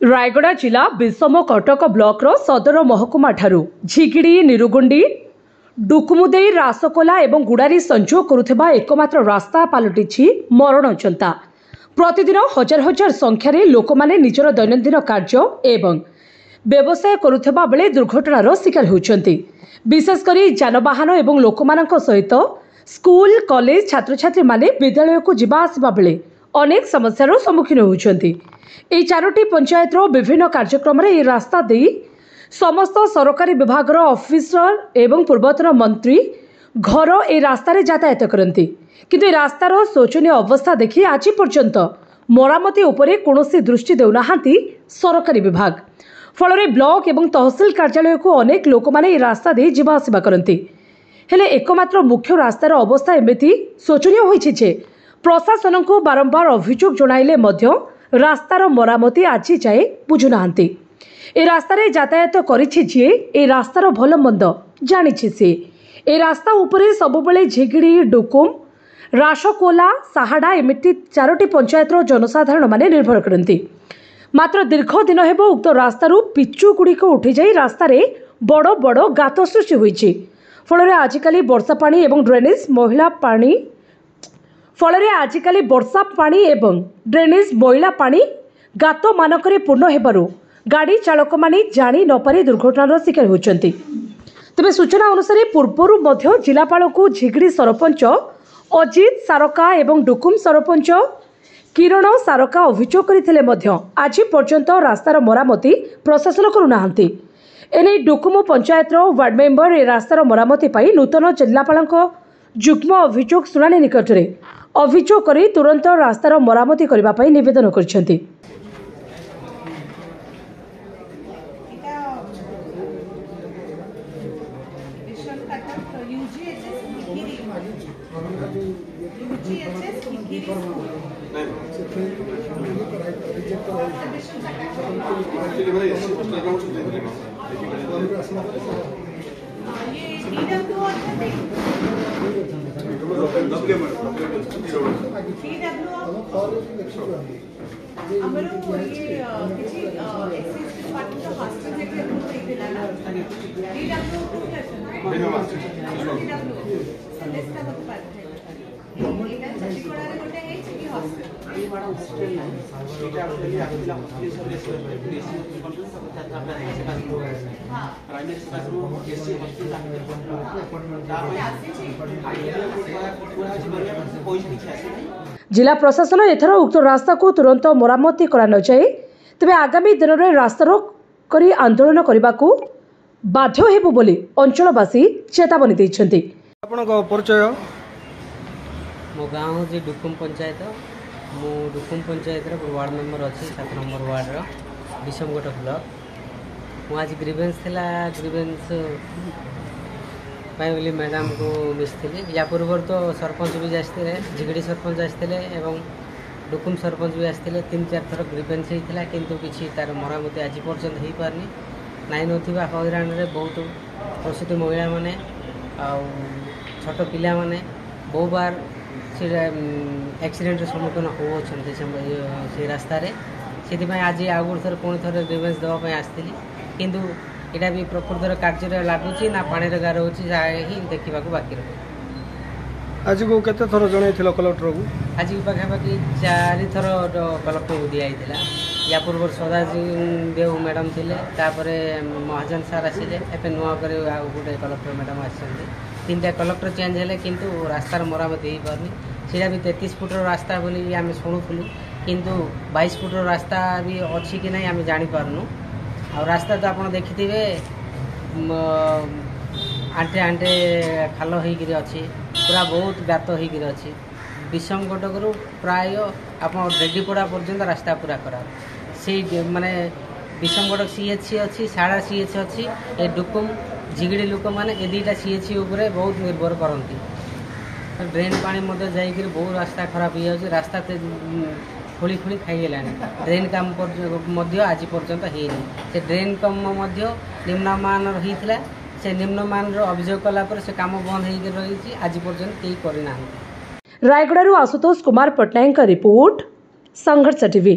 रायगड़ा जिला विषम कटक ब्लॉक सदर महकुमा ठारू झिगिड़ी निरुगुंडी डुकुमुदेई रासकोला और गुड़ारी संजोग करुवा एकमात्र रास्ता पलटि मरण चंता। प्रतिदिन हजार हजार संख्यार लोक मैंने निजर दैनंदिन कार्य एवं व्यवसाय करुवा बेले दुर्घटनार शिकार होती। विशेषकर जानवाहन और लोक सहित स्कूल कॉलेज छात्र छात्री माने विद्यालय को जिबा आसिबा बेले अनेक समस्यार सम्मुखीन होती। এই চারটি পঞ্চায়েতৰ বিভিন্ন কাৰ্যক্ৰমৰে এই ৰাস্তা দেই সমস্ত সৰকাৰী বিভাগৰ অফিচাৰ এবং পূৰ্বতন মন্ত্ৰী ঘৰ এই ৰাস্তাৰে যাতায়াত কৰନ୍ତି, কিন্তু এই ৰাস্তাৰ শোচনীয় অৱস্থা দেখি আজি পৰ্যন্ত মৰামতি উপৰে কোনোসি দৃষ্টি দেউনাহাନ୍ତି সরকারি বিভাগ। ফলরে ব্লক এবং তহসিল কার্যালয়କୁ অনেক লোকମାନେ এই রাস্তা দেই ଯିବା ଆସିବା କରନ୍ତି। ହେଲେ একমাত্র মুখ্য রাস্তার অবস্থা এমিতি শোচনীয় ହୋଇଛି যে প্রশাসনକୁ বারম্বার অভিযোগ জଣାইলে ମଧ୍ୟ रास्तार मरामती आज जाए बुझुना। ए रास्तार यातायात करिछि जे ए रास्तार भल मंद जानिछि से। ए रास्ता उपरे सबुबले झिगिड़ी डुकुम रासकोला साहाड़ा एमिति चारोटी पंचायतर जनसाधारण माने निर्भर करती। मात्र दीर्घ दिन हेब उक्त रास्तारू पिचु गुड़िक उठी जाई रास्तार बड़ बड़ गात सृष्टि होइछि। फल आजिकाली वर्षा पानी एवं ड्रेनेज महिला पानी फल आजिकाली वर्षा पानी एवं ड्रेनेज मैला पानी गात मानक पूर्ण हेबारु गाड़ी चालक माने जानी नपारी दुर्घटनार शिकार होती। तेबे सूचना अनुसार पूर्वरु मध्य जिलापाल को झिगिड़ी सरपंच अजित सारका एवं डुकुम सरपंच किरण सारका अभियोग करथिले मध्य आज पर्यंत रास्तार मरामती प्रशासन करूनाहांती। एने डुकुम पंचायतर वार्ड मेंबर ए रास्तार मरामती पाई नूतन जिलापाल जुग्म अभियोग शुणाणी निकट में अभियोग कर तुरंत रास्तार मरामती करने निवेदन करछंती। जिला प्रशासन एथर उक्त रास्ता को तुरंत मरामती करा न जाए तेबे आगामी दिन में रास्ता रोक करी आंदोलन करने को बाध्य हेबु बोली अंचलवासी चेतावनी दैछंती। आपनको परिचय मो गाँव जी डुकुम पंचायत मु डुकुम पंचायत वार्ड मेंबर अच्छी 7 नंबर वार्ड विषमगढ़ ब्लॉक। मु आज ग्रीवेंस थिला ग्रीवेंस बोली मैडम को मिसली या पूर्व तो सरपंच भी आसते झिगिड़ी सरपंच आसते एवं डुकुम सरपंच भी आसते 3-4 थर ग्रीवेंस होता किंतु किसी तार मरामती आज पर्यंत हो पारनी नाई ना हईराण में बहुत प्रसूति महिला मैंने छोट पिला माने बहु बार से एक्सीडेंट सम्मुखीन होती से रास्तार से आज आउ गए थर पुणी थर रिवेंस देवाई आसती किंतु यहाँ भी प्रकृतर कार्य लगुच ना पानी गार हो देखा बाकी रही। आज को केते थर जन कलेक्टर को आज पाखापाखि 4 थर कलेक्टर को दिखाई या पूर्व सदाजी देव मैडम थे महाजन सार आसिले ए नुआ कर गोटे कलेक्टर मैडम आसते 3टा कलेक्टर चेंज है किंतु रास्तार मरामती हो पारनी सीटा भी 33 फुटर रास्ता बोली आम शुणुलु किंतु 22 फुटर रास्ता भी अच्छी कि नहीं आम जापारनु। आ रास्ता तो आप देखि आंटे आंटे खाल होकर अच्छी पूरा बहुत गात होकर अच्छी विषम कटक प्राय आप रेडीपड़ा पर्यंत रास्ता पूरा खराब से माने विषम कटक सीएचसी अच्छी साड़ा सीएचसी अच्छी ए डुकुम झिगिड़ी लोक मैंने ए 2टा सीएचसी उपरे बहुत निर्भर करती। ड्रेन पानी जाकर बहुत रास्ता खराब हो जाए रास्ता खोली खोली खाईगला ड्रेन काम आज पर्यंत से ड्रेन कम निम्नमान होता से निम्नमान अभियोग कलापर से काम बंद हो रही आज पर्यंत कहीं करना। रायगड़ू आशुतोष कुमार पट्टनायक रिपोर्ट संघर्ष टीवी।